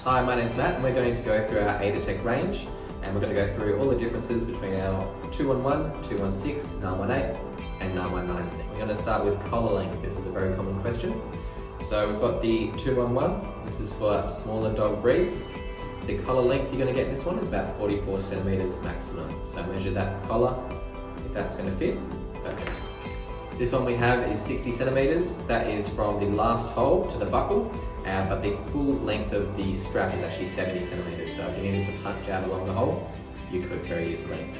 Hi, my name's Matt and we're going to go through our Aetertek range and we're going to go through all the differences between our 211, 216, 918 and 919. We're going to start with collar length. This is a very common question. So we've got the 211, this is for smaller dog breeds. The collar length you're going to get in this one is about 44 centimeters maximum. So measure that collar if that's going to fit. Perfect. This one we have is 60 centimeters. That is from the last hole to the buckle, but the full length of the strap is actually 70 centimeters. So if you needed to punch out along the hole, you could very easily.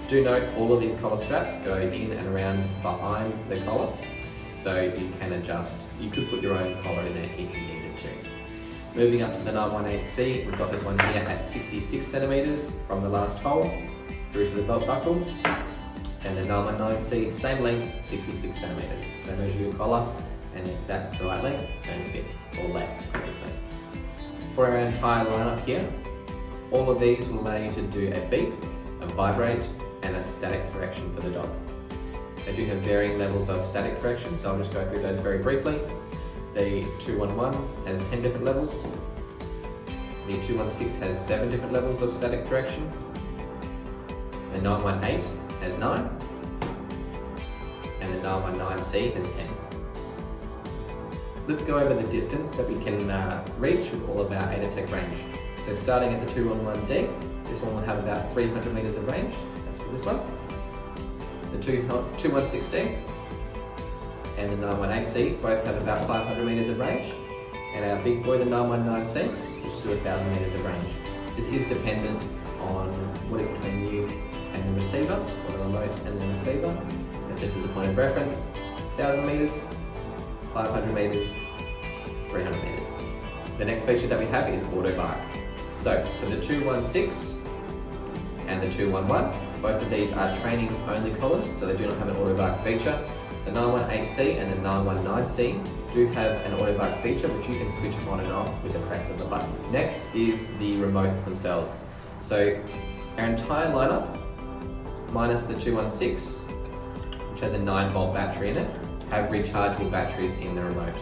Do note all of these collar straps go in and around behind the collar, so you can adjust. You could put your own collar in there if you needed to. Moving up to the 918C, we've got this one here at 66 centimeters from the last hole through to the belt buckle. And the 919C, same length, 66 centimeters. So measure your collar, and if that's the right length, it's going to fit, or less, obviously. For our entire lineup here, all of these will allow you to do a beep, a vibrate, and a static correction for the dog. They do have varying levels of static correction, so I'll just go through those very briefly. The 211 has 10 different levels. The 216 has 7 different levels of static correction. The 918 has 9, and the 919C has 10. Let's go over the distance that we can reach with all of our Aetertek range. So starting at the 211D, this one will have about 300 meters of range. That's for this one. The 216D and the 918C both have about 500 meters of range, and our big boy, the 919C, is to 1,000 meters of range. This is dependent on what is between you and the receiver, or the remote and the receiver. And just as a point of reference, 1,000 meters, 500 meters, 300 meters. The next feature that we have is auto bark. So for the 216 and the 211, both of these are training only collars, so they do not have an auto bark feature. The 918C and the 919C do have an auto bark feature, which you can switch on and off with the press of the button. Next is the remotes themselves. So our entire lineup, minus the 216, which has a 9-volt battery in it, have rechargeable batteries in the remote.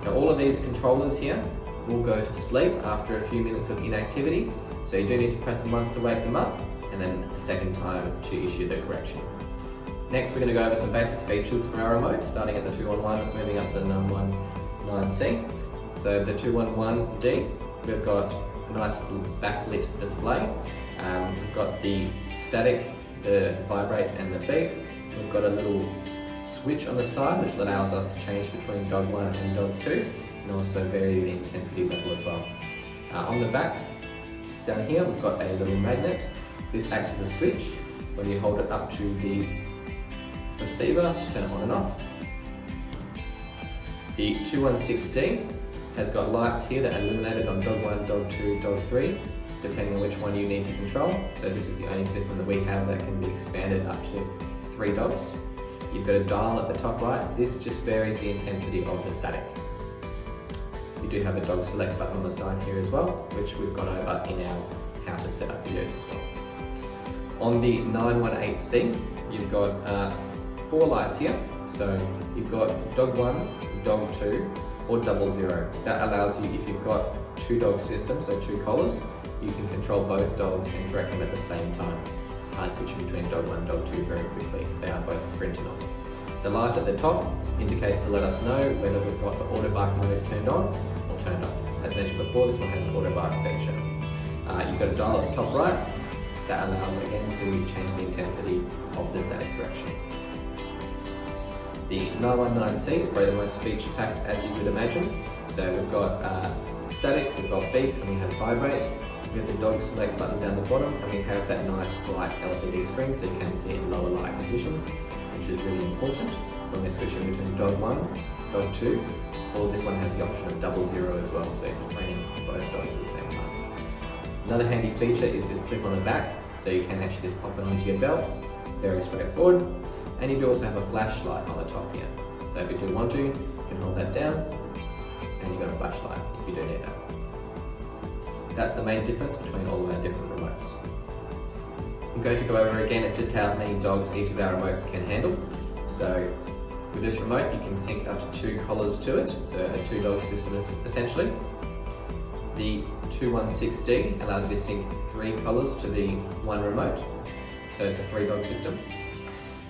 Now all of these controllers here will go to sleep after a few minutes of inactivity, so you do need to press them once to wake them up, and then a second time to issue the correction. Next we're going to go over some basic features for our remotes, starting at the 211, moving up to the 919C. So the 211D, we've got a nice backlit display. We've got the static, the vibrate and the beep. We've got a little switch on the side which allows us to change between dog 1 and dog 2, and also vary the intensity level as well. On the back, down here, we've got a little magnet. This acts as a switch when you hold it up to the receiver to turn it on and off. The 216D has got lights here that are illuminated on dog 1, dog 2, dog 3, depending on which one you need to control. So this is the only system that we have that can be expanded up to 3 dogs. You've got a dial at the top right. This just varies the intensity of the static. You do have a dog select button on the side here as well, which we've gone over in our how to set up videos as well. On the 918C, you've got 4 lights here. So you've got dog 1, dog 2, or 00. That allows you, if you've got 2 dog systems, so 2 collars, you can control both dogs and correct them at the same time. It's hard switching between dog 1 and dog 2 very quickly. They are both sprinting on. The light at the top indicates to let us know whether we've got the auto bark mode turned on or turned off. As mentioned before, this one has an auto bark feature. You've got a dial at the top right. That allows, again, to change the intensity of the static correction. The 919C is probably the most feature-packed, as you would imagine. So we've got static, we've got beep, and we have vibrate. We have the dog select button down the bottom, and we have that nice bright LCD screen so you can see in lower light conditions, which is really important when we're switching between dog 1, dog 2, or this one has the option of 00 as well, so you're training both dogs at the same time. Another handy feature is this clip on the back, so you can actually just pop it onto your belt, very straightforward. And you do also have a flashlight on the top here. So if you do want to, you can hold that down, and you've got a flashlight if you do need that. That's the main difference between all of our different remotes. I'm going to go over again at just how many dogs each of our remotes can handle. So with this remote, you can sync up to 2 collars to it, so a 2-dog system essentially. The 216D allows you to sync 3 collars to the 1 remote, so it's a 3-dog system.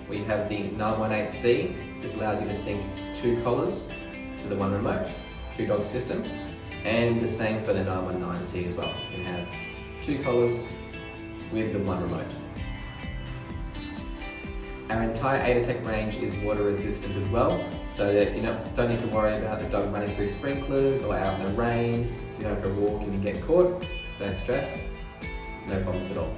We have the 918C. This allows you to sync 2 collars to the 1 remote, 2-dog system, and the same for the 919C as well. You can have 2 collars with the 1 remote. Our entire Aetertek range is water resistant as well, so that you don't need to worry about the dog running through sprinklers or out in the rain. You go for a walk and you get caught, don't stress, no problems at all.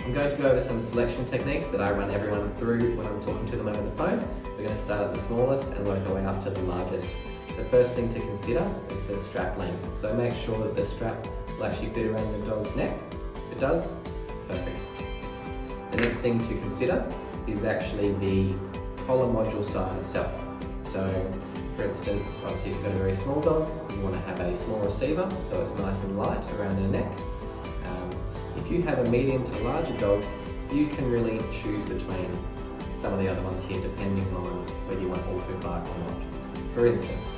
I'm going to go over some selection techniques that I run everyone through when I'm talking to them over the phone. We're going to start at the smallest and work our way up to the largest. The first thing to consider is the strap length, so make sure that the strap will actually fit around your dog's neck. If it does, perfect. The next thing to consider is actually the collar module size itself. So for instance, obviously if you've got a very small dog, you want to have a small receiver so it's nice and light around their neck. If you have a medium to larger dog, you can really choose between some of the other ones here depending on whether you want auto bark or not. For instance,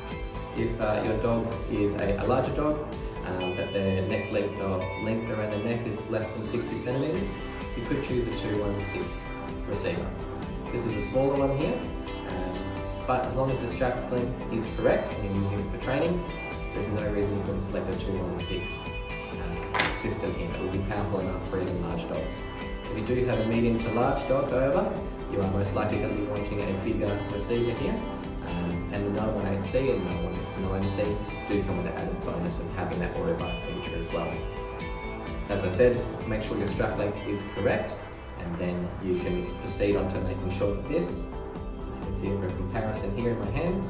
if your dog is a larger dog, but their neck length around their neck is less than 60 centimeters, you could choose a 216 receiver. This is a smaller one here, but as long as the strap length is correct and you're using it for training, there's no reason you couldn't select a 216 system here. It will be powerful enough for even large dogs. If you do have a medium to large dog, however, you are most likely going to be wanting a bigger receiver here, and the 918C and 919C do come with the added bonus of having that auto bark feature as well. As I said, make sure your strap length is correct, and then you can proceed on to making sure that this, as you can see for comparison here in my hands,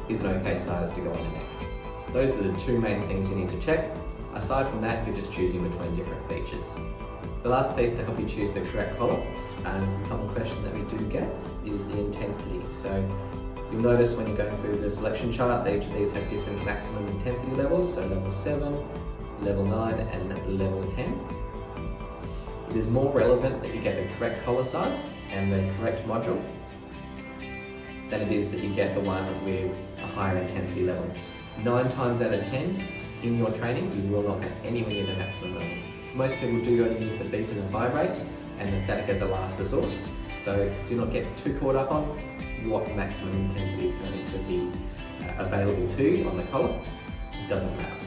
is an okay size to go on the neck. Those are the 2 main things you need to check. Aside from that, you're just choosing between different features. The last piece to help you choose the correct collar, and it's a common question that we do get, is the intensity. So you'll notice when you're going through the selection chart that each of these have different maximum intensity levels, so level 7, level 9 and level 10. It is more relevant that you get the correct collar size and the correct module than it is that you get the one with a higher intensity level. 9 times out of 10 in your training, you will not get anywhere near the maximum level. Most people do only use the beep and the vibrate and the static as a last resort, so do not get too caught up on what maximum intensity is going to be available to you on the collar. It doesn't matter.